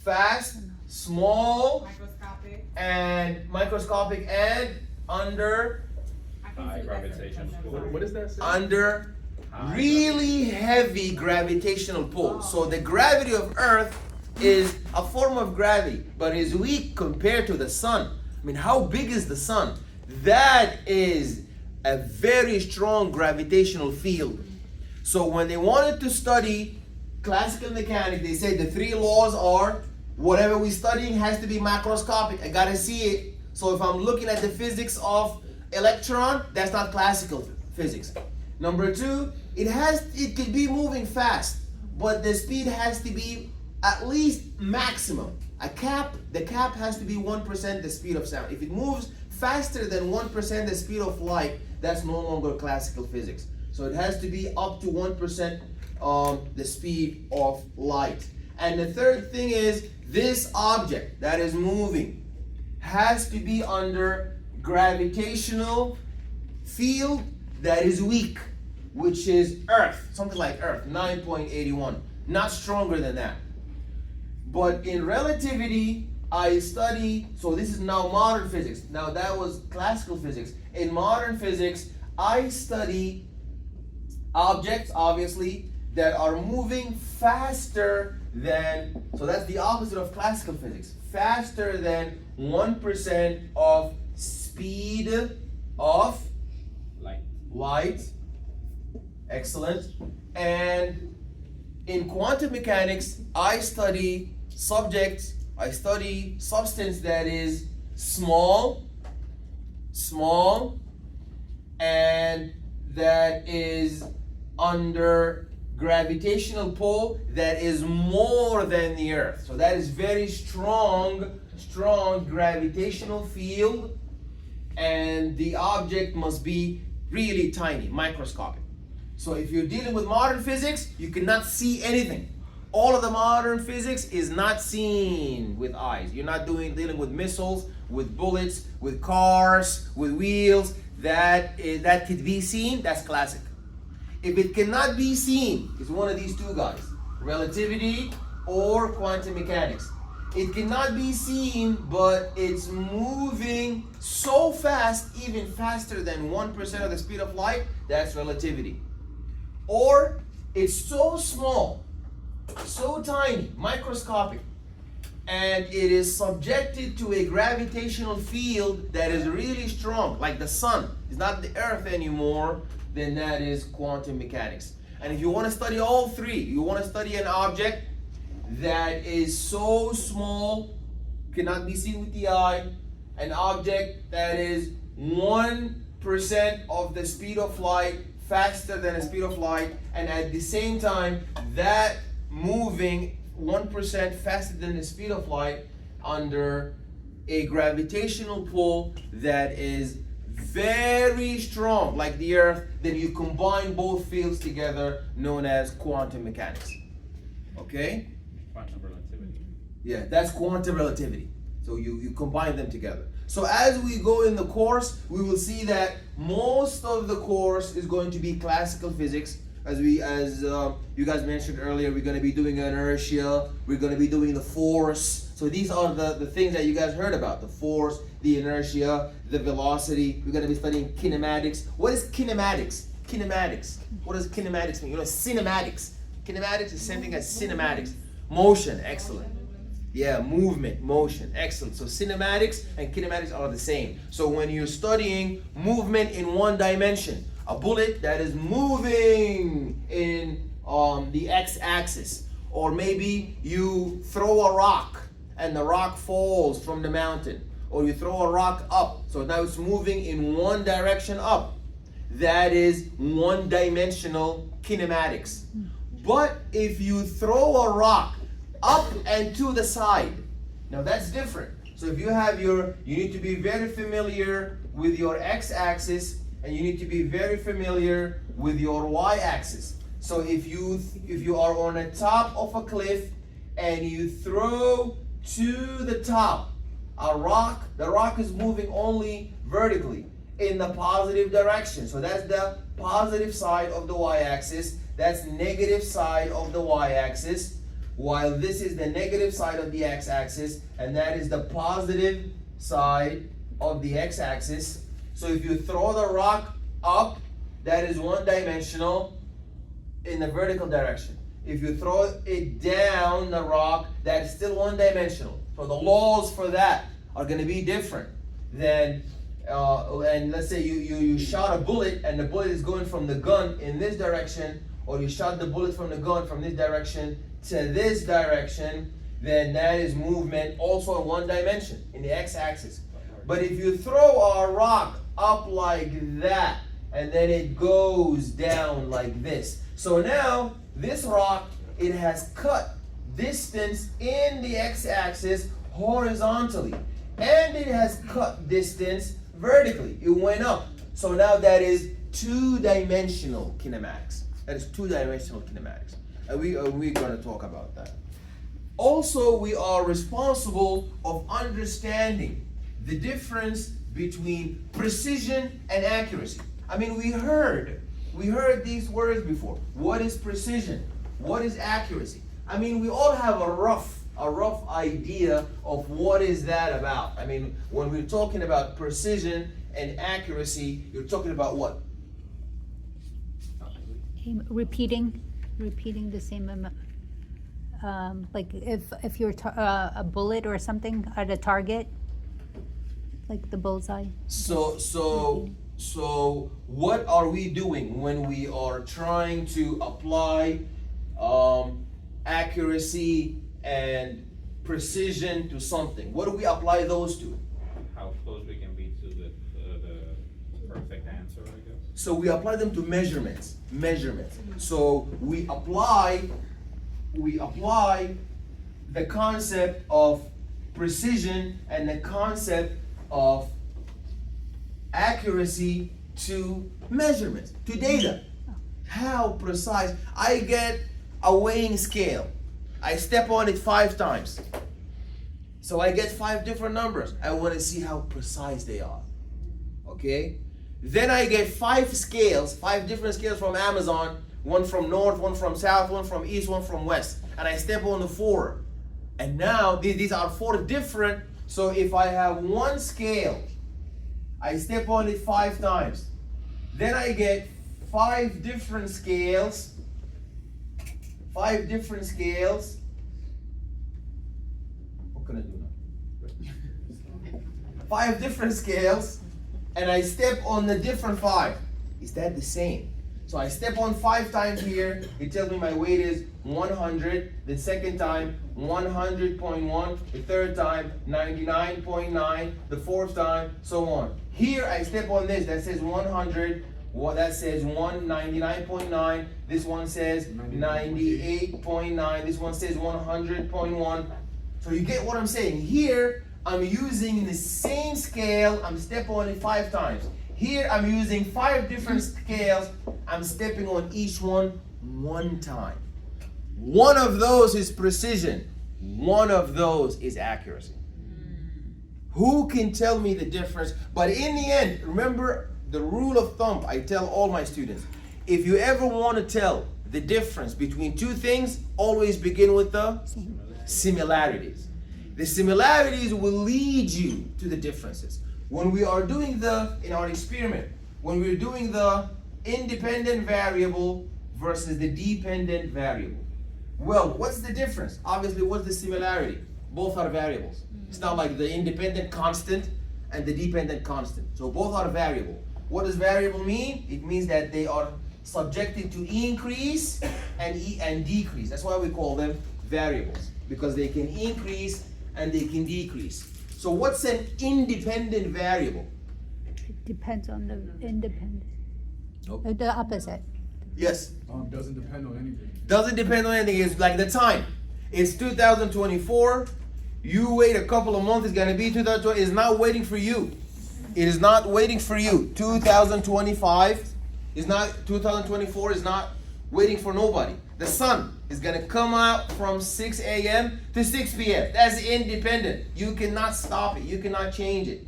fast, small, microscopic, and under High gravitational pull. What does that say? under really heavy gravitational pull. So the gravity of Earth is a form of gravity, but is weak compared to the sun. I mean, how big is the sun? That is a very strong gravitational field. So when they wanted to study classical mechanics, they said the three laws are whatever we're studying has to be macroscopic. I gotta see it. So if I'm looking at the physics of electron, that's not classical physics. Number two, it could be moving fast, but the speed has to be at least maximum. The cap has to be 1% the speed of sound. If it moves faster than 1% the speed of light, that's no longer classical physics. So it has to be up to 1% the speed of light. And the third thing is this object that is moving has to be under gravitational field that is weak, which is Earth, something like Earth, 9.81, not stronger than that. But in relativity, I study, so this is now modern physics. Now that was classical physics. In modern physics, I study objects, obviously, that are moving faster than, so that's the opposite of classical physics, faster than 1% of speed of light. Excellent. And in quantum mechanics, I study substance that is small, and that is under gravitational pull that is more than the Earth. So that is very strong gravitational field, and the object must be really tiny, microscopic. So if you're dealing with modern physics, you cannot see anything. All of the modern physics is not seen with eyes. You're not dealing with missiles, with bullets, with cars, with wheels. That could be seen, that's classic. If it cannot be seen, it's one of these two guys, relativity or quantum mechanics. It cannot be seen, but it's moving so fast, even faster than 1% of the speed of light, that's relativity. Or it's so small, so tiny, microscopic, and it is subjected to a gravitational field that is really strong, like the sun. It's not the Earth anymore, then that is quantum mechanics. And if you want to study all three, you want to study an object that is so small, cannot be seen with the eye, an object that is 1% of the speed of light, faster than the speed of light, and at the same time, that moving 1% faster than the speed of light under a gravitational pull that is very strong, like the Earth, then you combine both fields together, known as quantum mechanics. Okay? Quantum relativity. Yeah, that's quantum relativity. So you combine them together. So as we go in the course, we will see that most of the course is going to be classical physics. As you guys mentioned earlier, we're going to be doing inertia, we're going to be doing the force. So these are the things that you guys heard about: the force, the inertia, the velocity. We're going to be studying kinematics. What is kinematics? Kinematics. What does kinematics mean? You know, cinematics. Kinematics is same thing as cinematics. Motion, excellent. Yeah, movement, motion, excellent. So cinematics and kinematics are the same. So when you're studying movement in one dimension, a bullet that is moving in the x-axis, or maybe you throw a rock and the rock falls from the mountain, or you throw a rock up, so now it's moving in one direction up. That is one-dimensional kinematics. But if you throw a rock up and to the side, now that's different. So if you have you need to be very familiar with your x-axis, and you need to be very familiar with your y-axis. So if you are on the top of a cliff and you throw to the top a rock, the rock is moving only vertically in the positive direction. So that's the positive side of the y-axis. That's negative side of the y-axis. while this is the negative side of the x-axis, and that is the positive side of the x-axis. So if you throw the rock up, that is one-dimensional in the vertical direction. If you throw it down the rock, that's still one-dimensional. So the laws for that are going to be different than, and let's say you shot a bullet and the bullet is going from the gun in this direction, or you shot the bullet from the gun from this direction to this direction, then that is movement also in one dimension, in the x-axis. But if you throw a rock up like that, and then it goes down like this. So now, this rock, it has cut distance in the x-axis horizontally, and it has cut distance vertically. It went up. So now that is two-dimensional kinematics. That is two-dimensional kinematics. And we're going to talk about that. Also, we are responsible of understanding the difference between precision and accuracy. I mean, we heard these words before. What is precision? What is accuracy? I mean, we all have a rough idea of what is that about. I mean, when we're talking about precision and accuracy, you're talking about what? Repeating the same amount. Like if you're a bullet or something at a target, like the bullseye. So what are we doing when we are trying to apply accuracy and precision to something? What do we apply those to? How close we can be to the perfect answer, I guess. So we apply them to measurements. So we apply the concept of precision and the concept of accuracy to measurements, to data. How precise. I get a weighing scale. I step on it 5 times. So I get 5 different numbers. I want to see how precise they are. Okay? Then I get 5 scales, 5 different scales from Amazon, one from north, one from south, one from east, one from west. And I step on the 4. And now these are 4 different. So if I have one scale, I step on it 5 times. Then I get 5 different scales. 5 different scales. What can I do now? 5 different scales. And I step on the different 5. Is that the same? So I step on 5 times here. It tells me my weight is 100. The second time, 100.1. The third time, 99.9. The fourth time, so on. Here I step on this that says 100. Well, that says 199.9. This one says 98.9. This one says 100.1. So you get what I'm saying. Here I'm using the same scale. I'm stepping on it 5 times. Here I'm using 5 different scales. I'm stepping on each one 1 time. One of those is precision. One of those is accuracy. Who can tell me the difference? But in the end, remember the rule of thumb I tell all my students. If you ever want to tell the difference between 2 things, always begin with the similarities. The similarities will lead you to the differences. When we are doing in our experiment, when we're doing the independent variable versus the dependent variable. Well, what's the difference? Obviously, what's the similarity? Both are variables. It's not like the independent constant and the dependent constant. So both are variable. What does variable mean? It means that they are subjected to increase and decrease. That's why we call them variables, because they can increase and they can decrease. So what's an independent variable? It depends on the independent. Nope. The opposite. Yes. Doesn't depend on anything. Doesn't depend on anything. It's like the time. It's 2024. You wait a couple of months, it's going to be 2020. It's not waiting for you. It is not waiting for you. 2025 is not, 2024 is not waiting for nobody. The sun is going to come out from 6 a.m. to 6 p.m. That's independent. You cannot stop it. You cannot change it.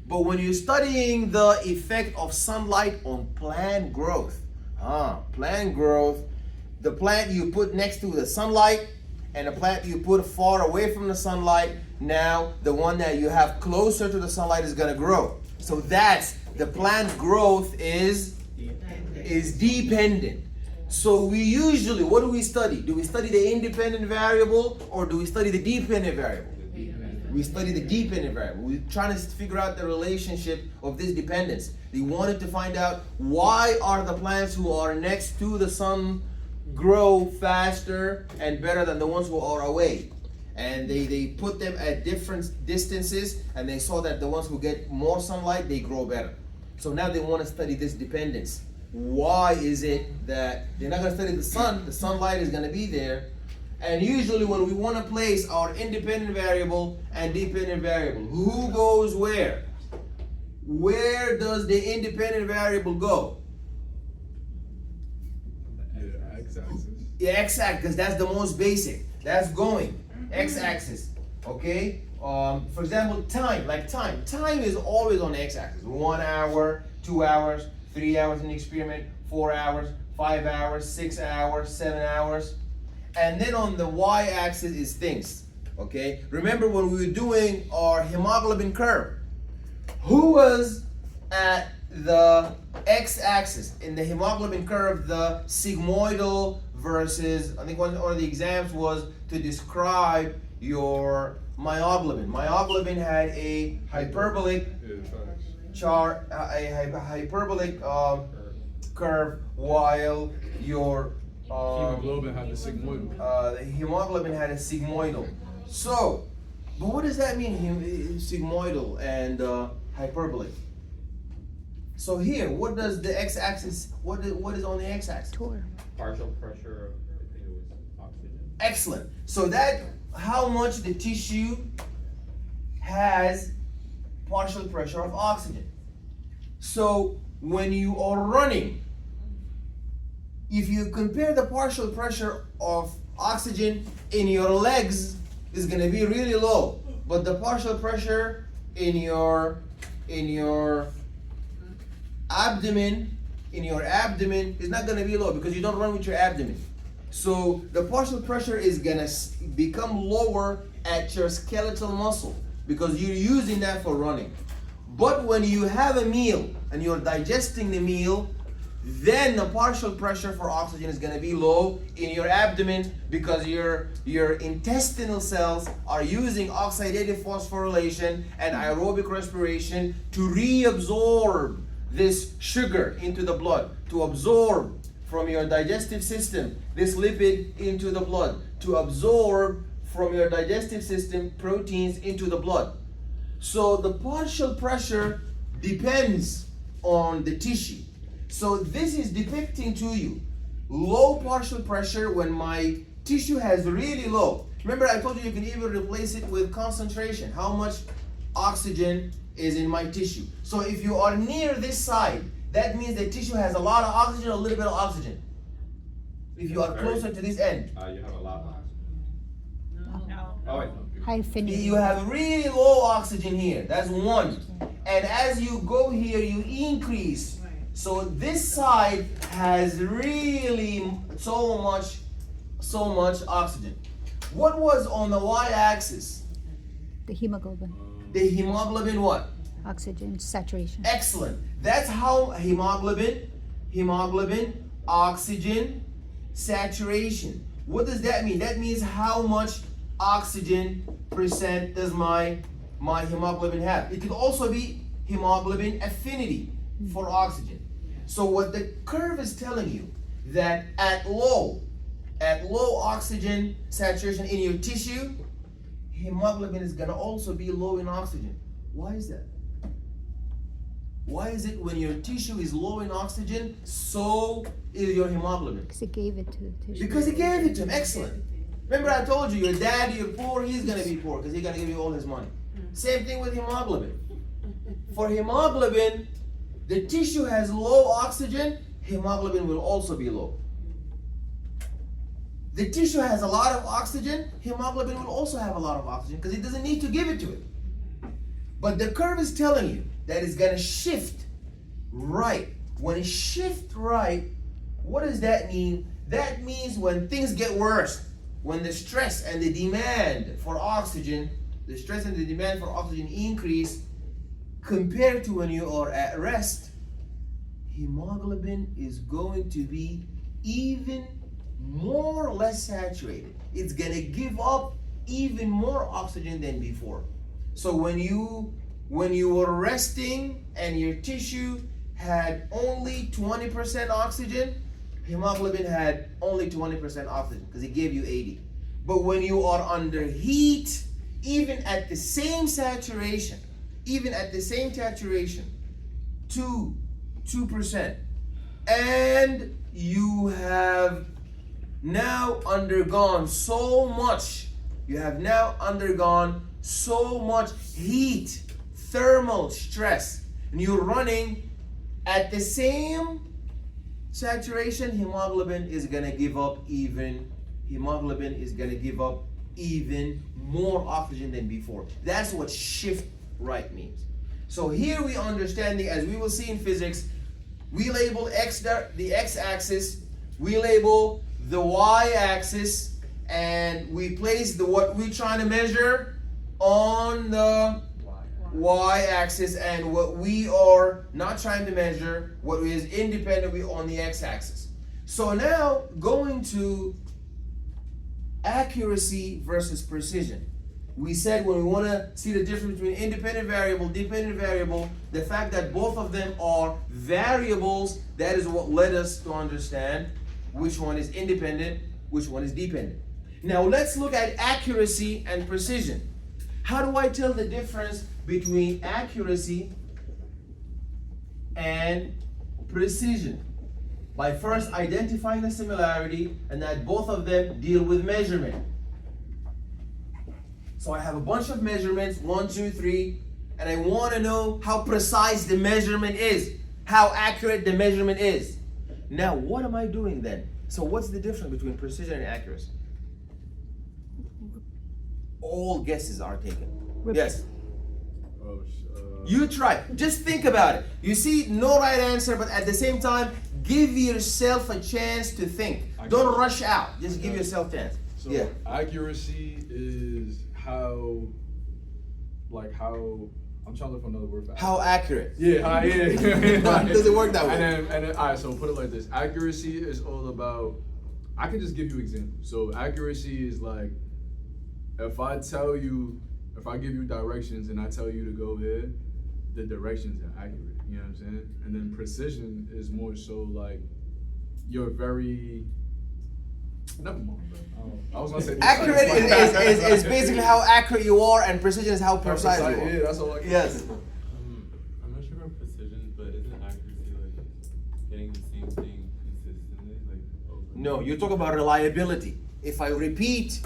But when you're studying the effect of sunlight on plant growth, the plant you put next to the sunlight, and the plant you put far away from the sunlight, now the one that you have closer to the sunlight is gonna grow. So that's the plant growth is dependent. So we usually, what do we study? Do we study the independent variable or do we study the dependent variable? We study the dependent variable. We're trying to figure out the relationship of this dependence. They wanted to find out why are the plants who are next to the sun grow faster and better than the ones who are away. And they put them at different distances and they saw that the ones who get more sunlight, they grow better. So now they want to study this dependence. Why is it that they're not going to study the sun? The sunlight is going to be there. And usually when we want to place our independent variable and dependent variable, who goes where? Where does the independent variable go? The x-axis. Yeah, x-axis, because that's the most basic. That's going. X-axis. Okay? For example, time. Like time. Time is always on the x-axis. 1 hour, 2 hours, 3 hours in the experiment, 4 hours, 5 hours, 6 hours, 7 hours. And then on the y-axis is things. Okay? Remember when we were doing our hemoglobin curve, who was at the x-axis in the hemoglobin curve? The sigmoidal versus, I think one of the exams was to describe your myoglobin. Myoglobin had a hyperbolic chart, a hyperbolic curve, while your Hemoglobin had the sigmoidal. the hemoglobin had a sigmoidal. So, but what does that mean, sigmoidal and hyperbolic? So here, what does the x-axis, what is on the x-axis? Tour. Partial pressure, I think it was oxygen. Excellent. So that, how much the tissue has partial pressure of oxygen. So when you are running, if you compare the partial pressure of oxygen in your legs is going to be really low, but the partial pressure in your abdomen is not going to be low because you don't run with your abdomen. So the partial pressure is going to become lower at your skeletal muscle because you're using that for running. But when you have a meal and you're digesting the meal, then the partial pressure for oxygen is going to be low in your abdomen because your intestinal cells are using oxidative phosphorylation and aerobic respiration to reabsorb this sugar into the blood, to absorb from your digestive system this lipid into the blood, to absorb from your digestive system proteins into the blood. So the partial pressure depends on the tissue. So this is depicting to you low partial pressure when my tissue has really low. Remember I told you can even replace it with concentration. How much oxygen is in my tissue. So if you are near this side, that means the tissue has a lot of oxygen, a little bit of oxygen. If you are closer to this end, You have a lot of oxygen. No. Oh wait. High affinity. you have really low oxygen here. That's one. And as you go here, you increase. So this side has really so much oxygen. What was on the y-axis? The hemoglobin. The hemoglobin what? Oxygen saturation. Excellent. That's how hemoglobin, oxygen, saturation. What does that mean? That means how much oxygen percent does my hemoglobin have. It could also be hemoglobin affinity for oxygen. So what the curve is telling you that at low oxygen saturation in your tissue, hemoglobin is going to also be low in oxygen. Why is that? Why is it when your tissue is low in oxygen, so is your hemoglobin? Because it gave it to the tissue. Because he gave it to him. Excellent. Remember I told you, your dad, you're poor, he's going to be poor because he's going to give you all his money. Same thing with hemoglobin. For hemoglobin, the tissue has low oxygen, hemoglobin will also be low. The tissue has a lot of oxygen, hemoglobin will also have a lot of oxygen because it doesn't need to give it to it. But the curve is telling you that it's going to shift right. When it shifts right, what does that mean? That means when things get worse, when the stress and the demand for oxygen, increase compared to when you are at rest, hemoglobin is going to be even more or less saturated. It's gonna give up even more oxygen than before. So when you were resting and your tissue had only 20% oxygen, hemoglobin had only 20% oxygen because it gave you 80. But when you are under heat, even at the same saturation, 2%, and you have now undergone so much, heat, thermal stress, and you're running at the same saturation, hemoglobin is gonna give up even more oxygen than before. That's what shift right means. So here we understanding, as we will see in physics, we label the x-axis, we label the y-axis, and we place what we're trying to measure on the y-axis, and what we are not trying to measure, what is independently on the x-axis. So now going to accuracy versus precision. We said when we want to see the difference between independent variable, dependent variable, the fact that both of them are variables, that is what led us to understand which one is independent, which one is dependent. Now let's look at accuracy and precision. How do I tell the difference between accuracy and precision? By first identifying the similarity and that both of them deal with measurement. So I have a bunch of measurements, 1, 2, 3, and I want to know how precise the measurement is, how accurate the measurement is. Now, what am I doing then? So what's the difference between precision and accuracy? All guesses are taken. Yes. You try. Just think about it. You see, no right answer, but at the same time, give yourself a chance to think. Don't rush out. Just give yourself a chance. So yeah. Accuracy is how I'm trying to look for another word for How accurate. Yeah, Does it work that way? And then all right, so put it like this. Accuracy is all about, I can just give you examples. So accuracy is like, if I give you directions and I tell you to go here, the directions are accurate, you know what I'm saying? And then precision is more so like, you're very, never mind, bro. I was gonna say accurate is basically how accurate you are, and precision is how precise you are. Yeah, that's all I can Yes. I'm not sure about precision, but isn't accuracy like getting the same thing consistently, like over? No, you're talking about reliability. If I repeat,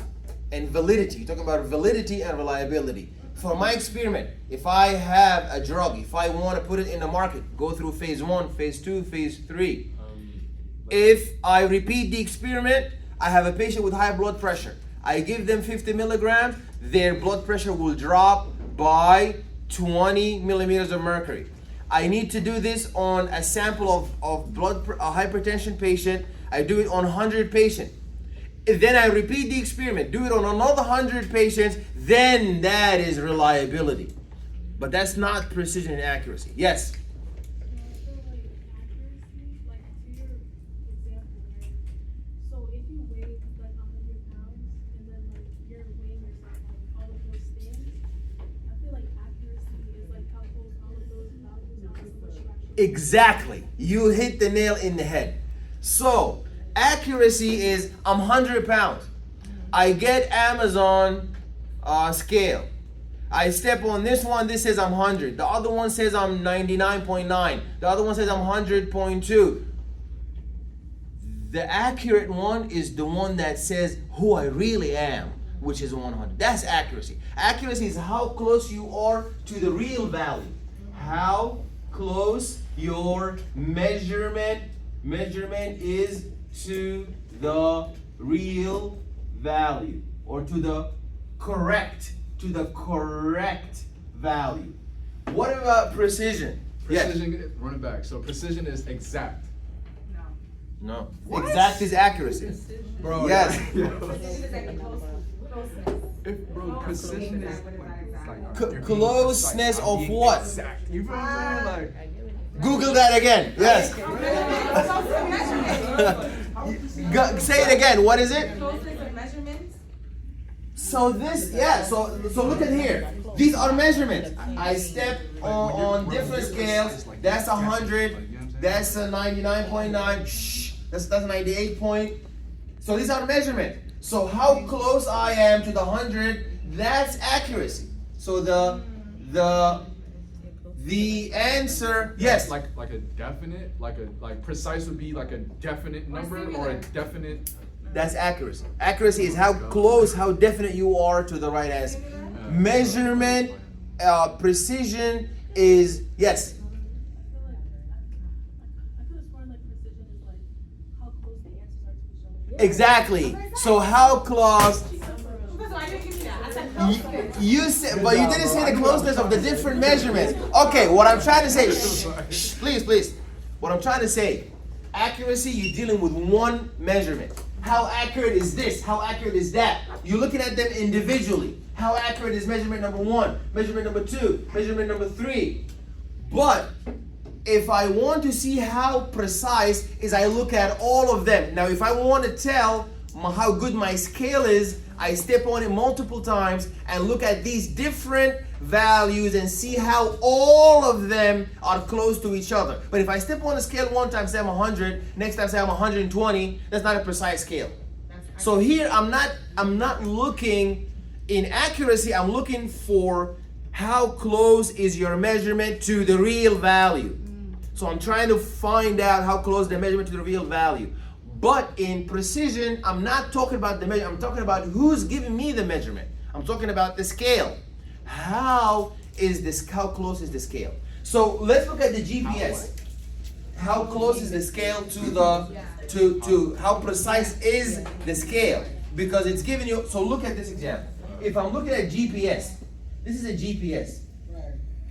and validity, you're talking about validity and reliability. For my experiment, if I have a drug, if I want to put it in the market, go through phase 1, phase 2, phase 3. If I repeat the experiment, I have a patient with high blood pressure. I give them 50 milligrams, their blood pressure will drop by 20 millimeters of mercury. I need to do this on a sample of a hypertension patient. I do it on 100 patients. Then I repeat the experiment, do it on another 100 patients, then that is reliability. But that's not precision and accuracy. Yes? Exactly. You hit the nail in the head. So, accuracy is I'm 100 pounds. I get Amazon scale. I step on this one, this says I'm 100. The other one says I'm 99.9. The other one says I'm 100.2. The accurate one is the one that says who I really am, which is 100. That's accuracy. Accuracy is how close you are to the real value. How close your measurement is to the real value, or to the correct value. What about precision? Precision, run it back. So precision is exact. No. Exact is accuracy. Bro, Yes. If bro, precision is like Closeness of what? exact. You feel what I'm saying? Like Google that again. Yes. Say it again. What is it? So this, yeah. So look at here. These are measurements. I step on different scales. That's 100. That's a 99.9. Shh. That's 98 point. So these are measurements. So how close I am to the 100, that's accuracy. So the answer, yes. like a definite, like precise would be like a definite number or a definite. That's accuracy. Accuracy is how close, how definite you are to the right answer. Measurement, precision is, yes. Exactly. So how close? You said, but you didn't say the closeness of the different measurements. Okay, what I'm trying to say, please. What I'm trying to say, accuracy, you're dealing with one measurement. How accurate is this? How accurate is that? You're looking at them individually. How accurate is measurement number 1, measurement number 2, measurement number 3? But if I want to see how precise is, I look at all of them. Now, if I want to tell how good my scale is, I step on it multiple times and look at these different values and see how all of them are close to each other. But if I step on a scale one time, say I'm 100, next time say I'm 120, that's not a precise scale. So here I'm not looking in accuracy, I'm looking for how close is your measurement to the real value. So I'm trying to find out how close the measurement to the real value. But in precision, I'm not talking about the measurement. I'm talking about who's giving me the measurement. I'm talking about the scale. How close is the scale? So let's look at the GPS. How close is the scale to how precise is the scale? Because it's giving you, so look at this example. If I'm looking at GPS, this is a GPS.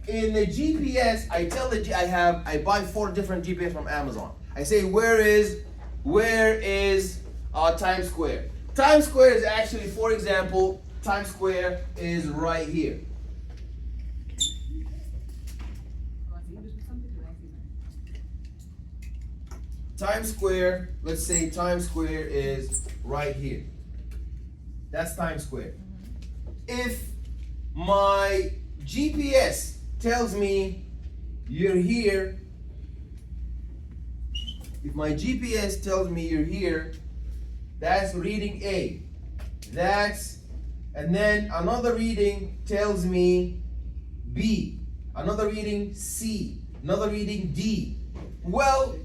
In the GPS, I buy 4 different GPS from Amazon. I say, where is Times Square? Times Square is actually, for example, Times Square is right here. Times Square, let's say Times Square is right here. That's Times Square. If my GPS tells me you're here, if my GPS tells me you're here, that's reading A. And then another reading tells me B. Another reading C. Another reading D. Well,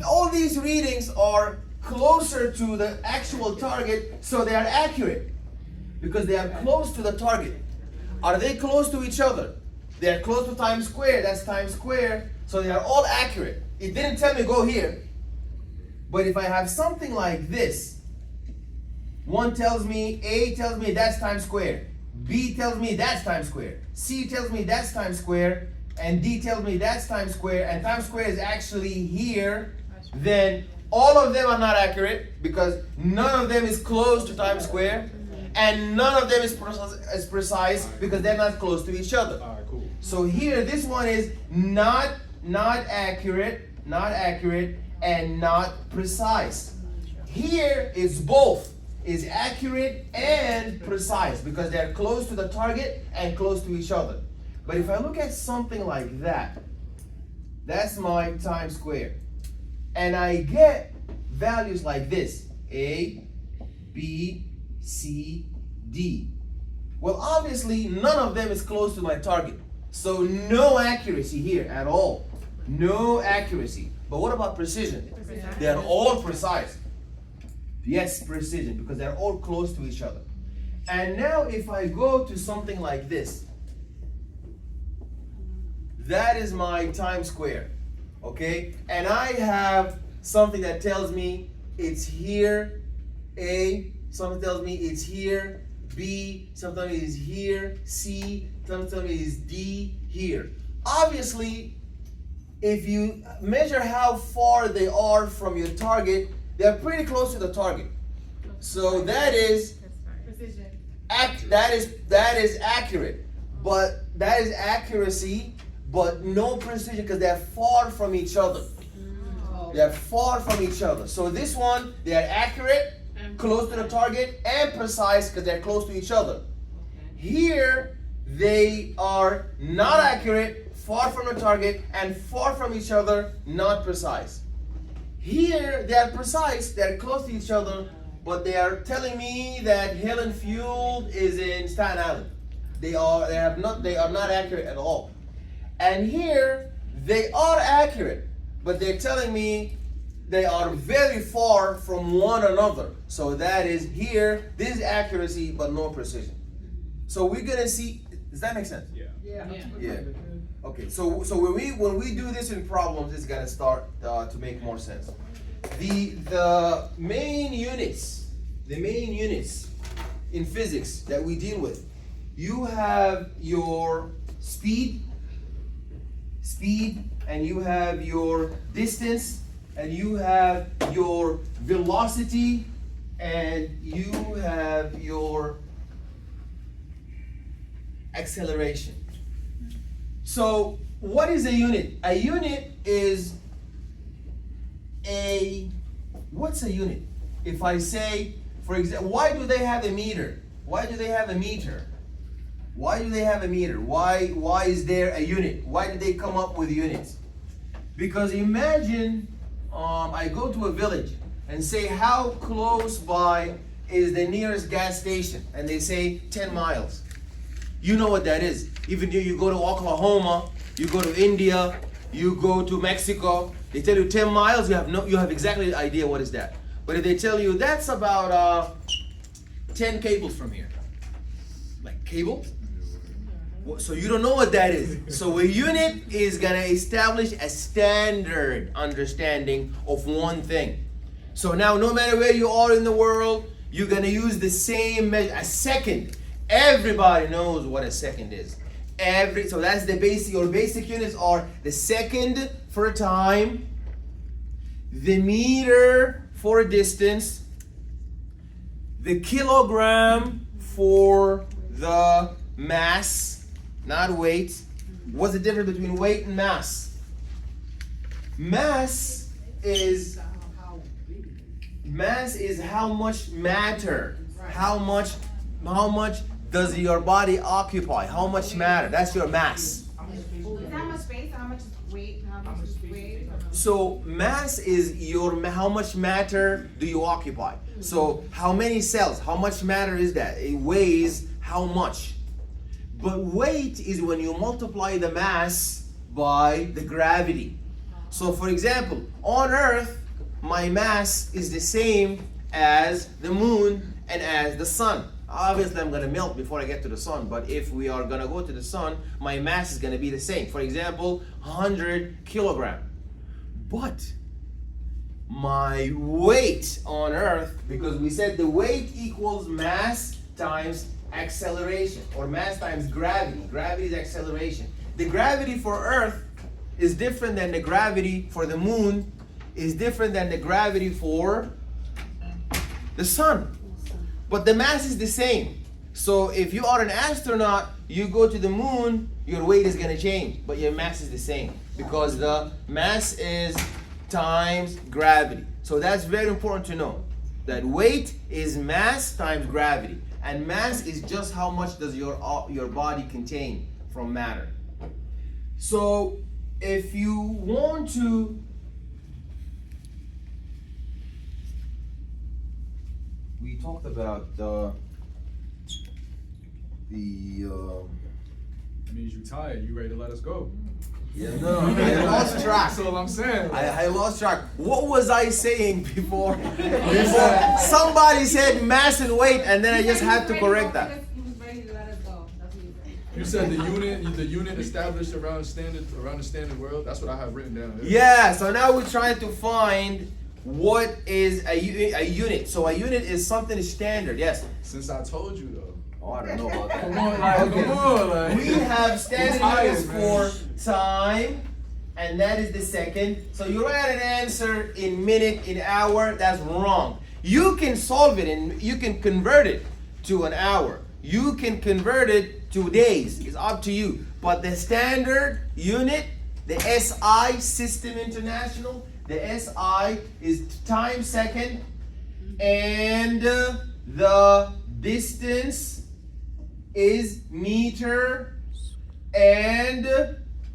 all these readings are closer to the actual target, so they are accurate because they are close to the target. Are they close to each other? They are close to Times Square, that's Times Square, so they are all accurate. It didn't tell me go here. But if I have something like this, one tells me, A tells me that's Times Square, B tells me that's Times Square, C tells me that's Times Square, and D tells me that's Times Square, and Times Square is actually here, then all of them are not accurate because none of them is close to Times Square, and none of them is precise because they're not close to each other. Alright, cool. So here, this one is not accurate, and not precise. Here it's both, is accurate and precise because they're close to the target and close to each other. But if I look at something like that, that's my Times Square. And I get values like this, A, B, C, D. Well, obviously, none of them is close to my target. So no accuracy here at all. No accuracy. But what about precision? They're all precise. Yes, precision, because they're all close to each other. And now if I go to something like this, that is my Times Square, okay? And I have something that tells me it's here, A, something tells me it's here, B, something tells me it's here, C, something tells me it's D, here. Obviously, if you measure how far they are from your target, they're pretty close to the target. So that is Precision. that is accurate, but that is accuracy, but no precision because they're far from each other. They're far from each other. So this one, they are accurate, close to the target, and precise because they're close to each other. Here, they are not accurate, far from the target, and far from each other, not precise. Here, they are precise, they're close to each other, but they are telling me that Helen Field is in Staten Island. They are not accurate at all. And here, they are accurate, but they're telling me they are very far from one another. So that is here, this is accuracy, but no precision. So we're gonna see, does that make sense? Yeah. Yeah. Okay, so when we do this in problems, it's gonna start to make more sense. The main units in physics that we deal with, you have your speed, and you have your distance, and you have your velocity, and you have your acceleration. So what is a unit? A unit is what's a unit? If I say, for example, why do they have a meter? Why do they have a meter? Why do they have a meter? Why is there a unit? Why did they come up with units? Because imagine I go to a village and say, how close by is the nearest gas station? And they say 10 miles. You know what that is. Even if you go to Oklahoma, you go to India, you go to Mexico, they tell you 10 miles, you have exactly the idea what is that. But if they tell you that's about 10 cables from here. Like cables? So you don't know what that is. So a unit is gonna establish a standard understanding of one thing. So now no matter where you are in the world, you're gonna use the same measure. A second. Everybody knows what a second is. So that's the basic, your basic units are the second for a time, the meter for a distance, the kilogram for the mass, not weight. What's the difference between weight and mass? Mass is how much matter, how much does your body occupy? How much matter? That's your mass. Is how much space? How much is weight? How much is weight? So mass is how much matter do you occupy? So how many cells? How much matter is that? It weighs how much? But weight is when you multiply the mass by the gravity. So for example, on Earth, my mass is the same as the moon and as the sun. Obviously, I'm gonna melt before I get to the sun, but if we are gonna go to the sun, my mass is gonna be the same. For example, 100 kilogram. But my weight on Earth, because we said the weight equals mass times acceleration, or mass times gravity. Gravity is acceleration. The gravity for Earth is different than the gravity for the moon, is different than the gravity for the sun. But the mass is the same. So if you are an astronaut, you go to the moon, your weight is gonna change, but your mass is the same because the mass is times gravity. So that's very important to know, that weight is mass times gravity, and mass is just how much does your body contain from matter. So if you want to we talked about the means you tired. You ready to let us go? yeah, no, I lost track. That's all I'm saying. I lost track. What was I saying before? Somebody said mass and weight, and then I just had to correct that. He was ready to let us go. That's what you You said. said the unit established around the standard world. That's what I have written down. Yeah, so now we're trying to find what is a unit. So a unit is something standard, yes. Since I told you though. Oh, I don't know about that. Come on, like, We have standard units for time and that is the second. So you write an answer in minute, in hour, that's wrong. You can solve it and you can convert it to an hour. You can convert it to days. It's up to you. But the standard unit, the SI, System International, the SI is time second, and the distance is meter, and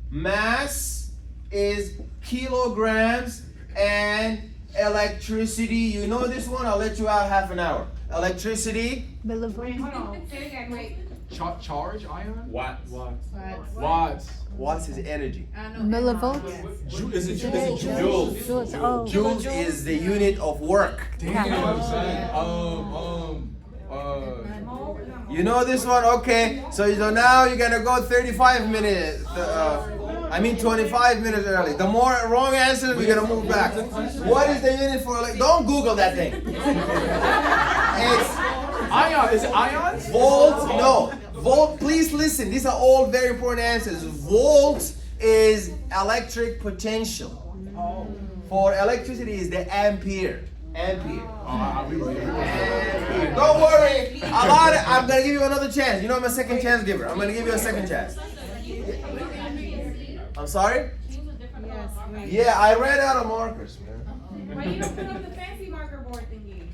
mass is kilograms, and electricity. You know this one? I'll let you out half an hour. Electricity. Wait, hold on. Say it again. Wait. Charge ion? Watts. Watts. Watts is energy. Millivolts? Is it Joules. Joules. Oh. Joules is the unit of work. Damn, You know this one? Okay. So now you're gonna go 35 minutes. 25 minutes early. The more wrong answers, we're gonna move back. What is the unit for? Don't Google that thing. It's ion. Is it ions? volt. No. Volt. Please listen. These are all very important answers. Volt is electric potential. For electricity is the ampere. Ampere. Ampere. Don't worry. I'm gonna give you another chance. You know I'm a second chance giver. I'm gonna give you a second chance. I'm sorry? Yeah, I ran out of markers, man. Why you don't put up the fancy marker board thingy?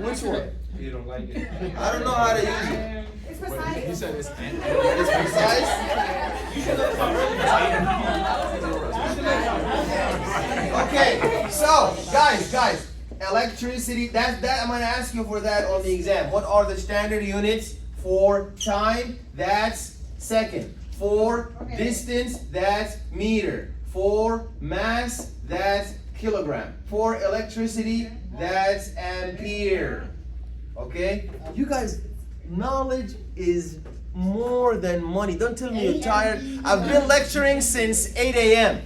Which one? You don't like it. I don't know how to use it. It's He precise. said it's It's precise. Okay, so guys, electricity. That I'm gonna ask you for that on the exam. What are the standard units for time? That's second. For distance, that's meter. For mass, that's kilogram. For electricity, that's ampere. Okay? You guys, knowledge is more than money. Don't tell me you're tired. I've been lecturing since 8 a.m.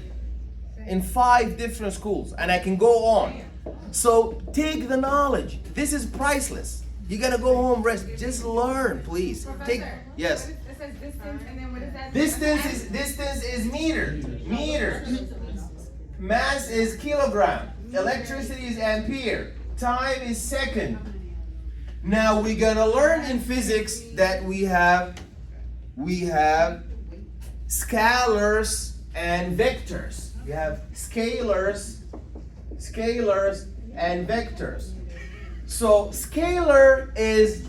in 5 different schools, and I can go on. So take the knowledge. This is priceless. You gotta go home, rest. Just learn, please. Take. Yes. It says distance, and then what is that? Distance is meter. Meter. Mass is kilogram. Electricity is ampere. Time is second. Now we're gonna learn in physics that we have scalars and vectors. We have scalars and vectors. So scalar is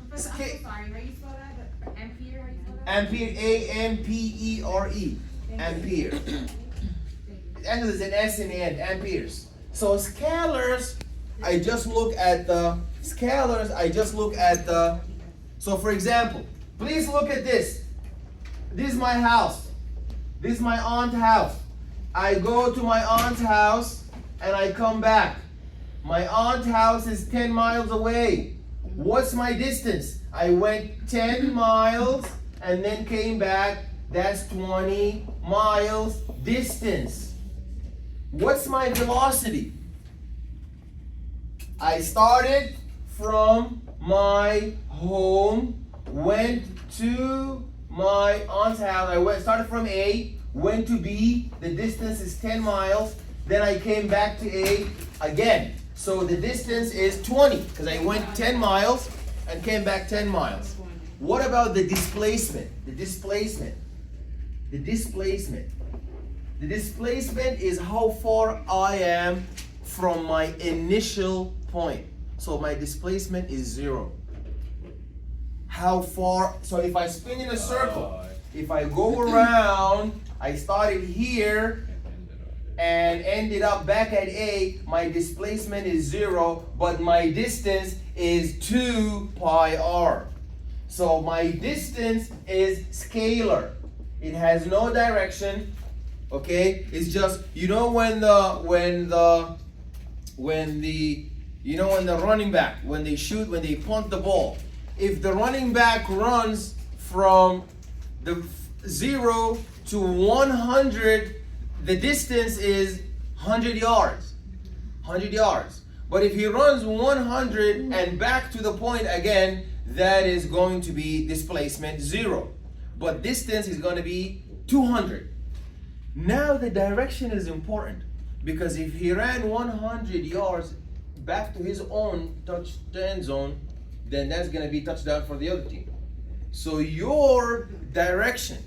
Professor, I'm sorry. How you spell that? Ampere? How you spell that? ampere, A-M-P-E-R-E, ampere. And there's an S in the end, amperes. So scalars, I just look at the so for example, please look at this. This is my house. This is my aunt's house. I go to my aunt's house and I come back. My aunt's house is 10 miles away. What's my distance? I went 10 miles and then came back. That's 20 miles distance. What's my velocity? I started from my home, went to my aunt's house. Started from A, went to B. The distance is 10 miles. Then I came back to A again. So the distance is 20 because I went 10 miles and came back 10 miles. What about the displacement? The displacement is how far I am from my initial point. So my displacement is 0. How far? So if I spin in a circle, if I go around, I started here and ended up back at A, my displacement is 0, but my distance is 2 pi r. So my distance is scalar. It has no direction. Okay? It's just, you know when the running back, when they punt the ball, if the running back runs from the 0 to 100, the distance is 100 yards. 100 yards. But if he runs 100 and back to the point again, that is going to be displacement 0. But distance is going to be 200. Now the direction is important because if he ran 100 yards back to his own touchdown zone, then that's going to be touchdown for the other team. So your direction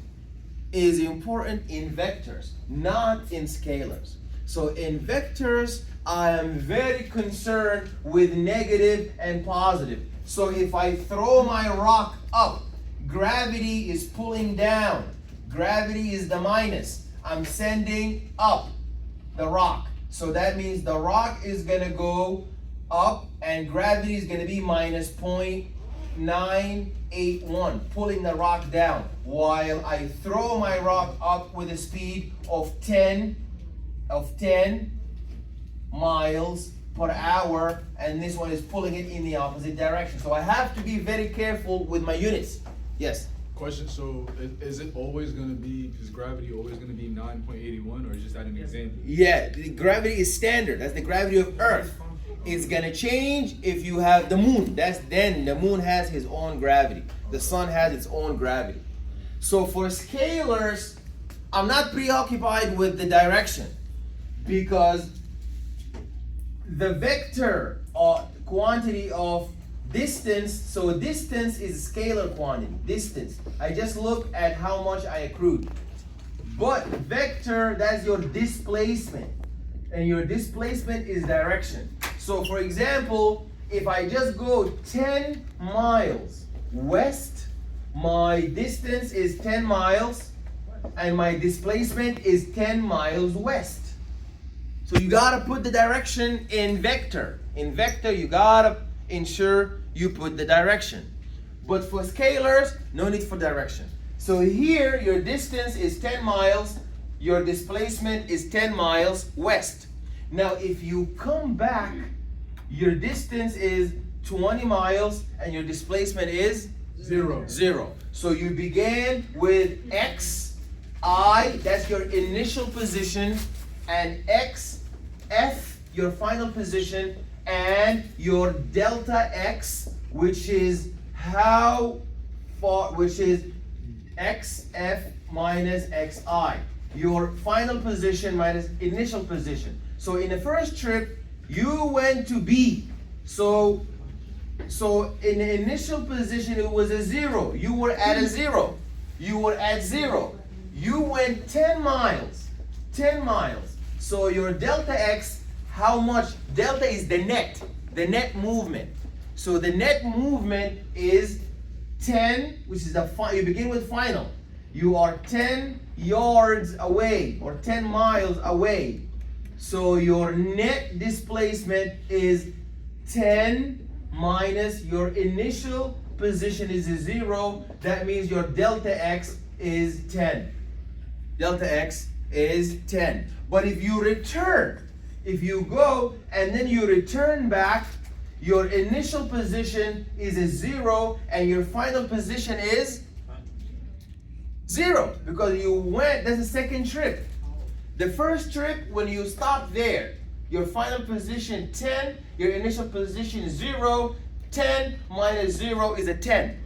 is important in vectors, not in scalars. So in vectors, I am very concerned with negative and positive. So if I throw my rock up, gravity is pulling down. Gravity is the minus. I'm sending up the rock. So that means the rock is gonna go up and gravity is gonna be minus 0.981, pulling the rock down, while I throw my rock up with a speed of 10 miles per hour, and this one is pulling it in the opposite direction. So I have to be very careful with my units. Yes. Question, so is it always gonna be, is gravity always gonna be 9.81, or is just that an example? Yeah, the gravity is standard. That's the gravity of Earth. It's gonna change if you have the moon. Then the moon has his own gravity. The sun has its own gravity. So for scalars, I'm not preoccupied with the direction because the vector quantity of distance, so distance is scalar quantity, distance. I just look at how much I accrued. But vector, that's your displacement. And your displacement is direction. So for example, if I just go 10 miles west, my distance is 10 miles and my displacement is 10 miles west. So you gotta put the direction in vector. In vector, you gotta ensure you put the direction. But for scalars, no need for direction. So here, your distance is 10 miles, your displacement is 10 miles west. Now, if you come back, your distance is 20 miles and your displacement is zero. So you began with x, I, that's your initial position, and x, f, your final position, and your delta x, which is how far, which is xf minus xi, your final position minus initial position. So in the first trip, you went to B. So in the initial position, it was a 0. You were at a 0. You were at 0. You went 10 miles. 10 miles. So your delta x, how much? Delta is the net movement. So the net movement is 10, which is the you begin with final. You are 10 yards away or 10 miles away. So your net displacement is 10 minus your initial position is a 0. That means your delta x is 10. Delta x is 10. But if you return, if you go and then you return back, your initial position is a 0 and your final position is 0 because you went, that's the second trip. The first trip, when you stop there, your final position 10, your initial position 0, 10 minus 0 is a 10.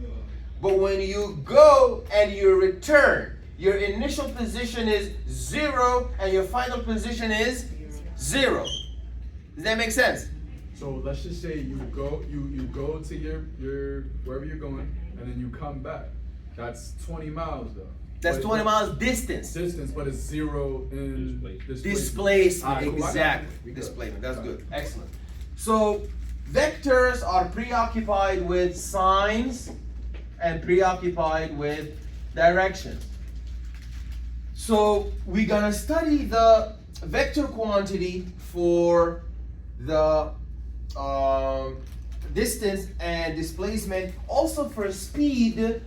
But when you go and you return, your initial position is 0 and your final position is 0. Does that make sense? So let's just say you go to your wherever you're going, and then you come back. That's 20 miles though. That's 20 miles distance. Distance, but it's 0 in Displacement, Alright, cool, exactly. Displacement, that's good. Excellent. So vectors are preoccupied with signs and preoccupied with directions. So we're gonna study the vector quantity for the distance and displacement. Also for speed,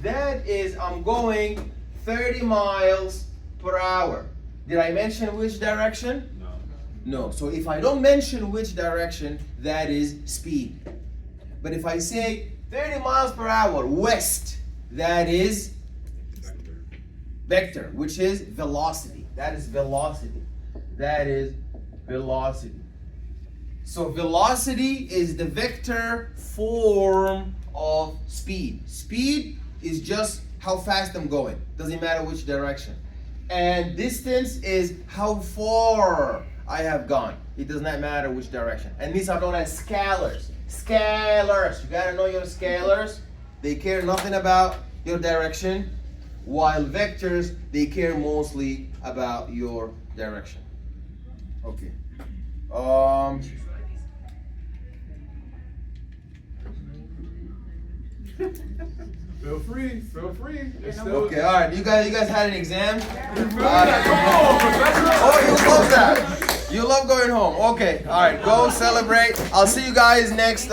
that is, I'm going 30 miles per hour. Did I mention which direction? No. So if I don't mention which direction, that is speed. But if I say 30 miles per hour west, that is vector, which is velocity. That is velocity. That is velocity. So velocity is the vector form of speed. Speed is just how fast I'm going. Doesn't matter which direction. And distance is how far I have gone. It does not matter which direction. And these are known as scalars. Scalars. You gotta know your scalars. They care nothing about your direction, while vectors, they care mostly about your direction. Okay. Feel free. It's still, Okay, all right. You guys had an exam? Come on, professor. Oh, you love that. You love going home. Okay, all right. Go celebrate. I'll see you guys next